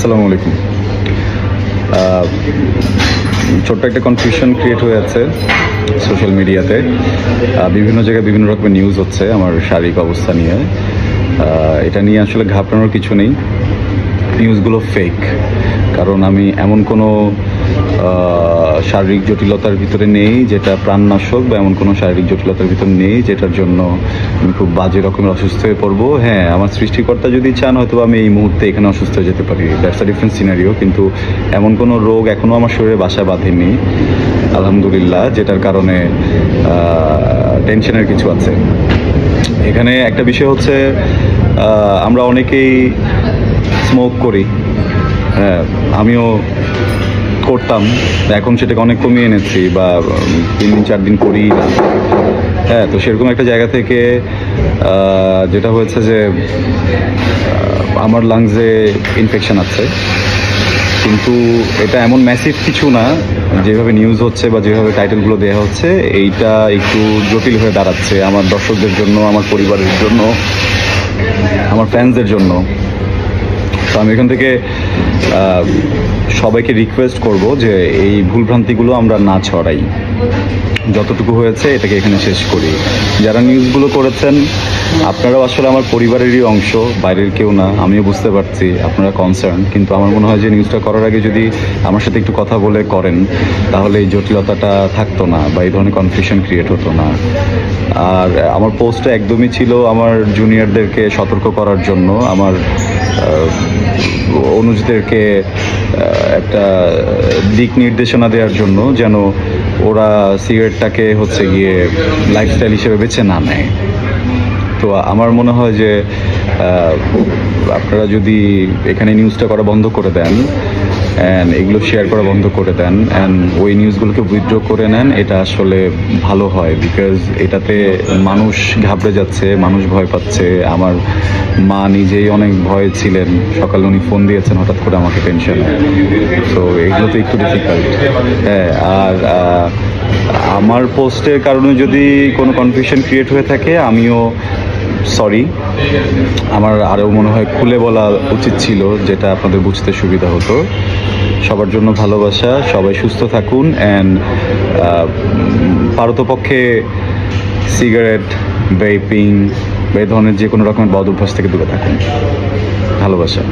আসসালামু আলাইকুম। ছোট্ট একটা কনফিউশন ক্রিয়েট হয়ে আছে সোশ্যাল মিডিয়াতে। বিভিন্ন জায়গায় বিভিন্ন রকমের নিউজ হচ্ছে আমার শারীরিক অবস্থা নিয়ে। এটা নিয়ে আসলে ঘাবড়ানোর কিছু নেই, নিউজগুলো ফেক। কারণ আমি এমন কোনো শারীরিক জটিলতার ভিতরে নেই যেটা প্রাণনাশক, বা এমন কোনো শারীরিক জটিলতার ভিতরে নেই যেটার জন্য আমি খুব বাজে রকমের অসুস্থ হয়ে পড়বো। হ্যাঁ, আমার সৃষ্টিকর্তা যদি চান হয়তো আমি এই মুহূর্তে এখানে অসুস্থ হয়ে যেতে পারি, দ্যাটস আ ডিফারেন্ট সিনারিও। কিন্তু এমন কোনো রোগ এখনও আমার শরীরে বাসা বাঁধেনি আলহামদুলিল্লাহ, যেটার কারণে টেনশনের কিছু আছে। এখানে একটা বিষয় হচ্ছে, আমরা অনেকেই স্মোক করি। হ্যাঁ, আমিও করতাম, এখন সেটাকে অনেক কমিয়ে এনেছি, বা 3-4 দিন করি না। হ্যাঁ, তো সেরকম একটা জায়গা থেকে যেটা হয়েছে যে আমার লাংসে ইনফেকশন আছে। কিন্তু এটা এমন ম্যাসিভ কিছু না, যেভাবে নিউজ হচ্ছে বা যেভাবে টাইটেলগুলো দেওয়া হচ্ছে। এইটা একটু জটিল হয়ে দাঁড়াচ্ছে আমার দর্শকদের জন্য, আমার পরিবারের জন্য, আমার ফ্যান্সদের জন্য। তো আমি এখান থেকে সবাইকে রিকোয়েস্ট করব যে এই ভুলভ্রান্তিগুলো আমরা না ছড়াই, যতটুকু হয়েছে এটাকে এখানে শেষ করি। যারা নিউজগুলো করেছেন আপনারাও আসলে আমার পরিবারেরই অংশ, বাইরের কেউ না। আমিও বুঝতে পারছি আপনারা কনসার্ন, কিন্তু আমার মনে হয় যে নিউজটা করার আগে যদি আমার সাথে একটু কথা বলে করেন তাহলে এই জটিলতাটা থাকতো না, বা এই ধরনের কনফিউশন ক্রিয়েট হতো না। আর আমার পোস্টটা একদমই ছিল আমার জুনিয়রদেরকে সতর্ক করার জন্য, আমার অনুজদেরকে একটা দিক নির্দেশনা দেওয়ার জন্য, যেন ওরা সিগারেটটাকে হচ্ছে গিয়ে লাইফস্টাইল হিসেবে বেছে না নেয়। তো আমার মনে হয় যে আপনারা যদি এখানে নিউজটা করা বন্ধ করে দেন, অ্যান্ড এগুলো শেয়ার করা বন্ধ করে দেন, অ্যান্ড ওই নিউজগুলোকে উইথড্র করে নেন, এটা আসলে ভালো হয়। বিকজ এটাতে মানুষ ঘাবড়ে যাচ্ছে, মানুষ ভয় পাচ্ছে। আমার মা নিজেই অনেক ভয়ে ছিলেন, সকালে উনি ফোন দিয়েছেন হঠাৎ করে আমাকে টেনশনে। তো এগুলো তো একটু ডিফিকাল্ট। হ্যাঁ, আর আমার পোস্টের কারণে যদি কোনো কনফিউশন ক্রিয়েট হয়ে থাকে আমিও সরি। আমার আরও মনে হয় খুলে বলা উচিত ছিল, যেটা আপনাদের বুঝতে সুবিধা হতো। সবার জন্য ভালোবাসা, সবাই সুস্থ থাকুন, অ্যান্ড পারতপক্ষে সিগারেট, ভেপিং বা এই ধরনের যে কোনো রকমের বদ অভ্যাস থেকে দূরে থাকুন। ভালোবাসা।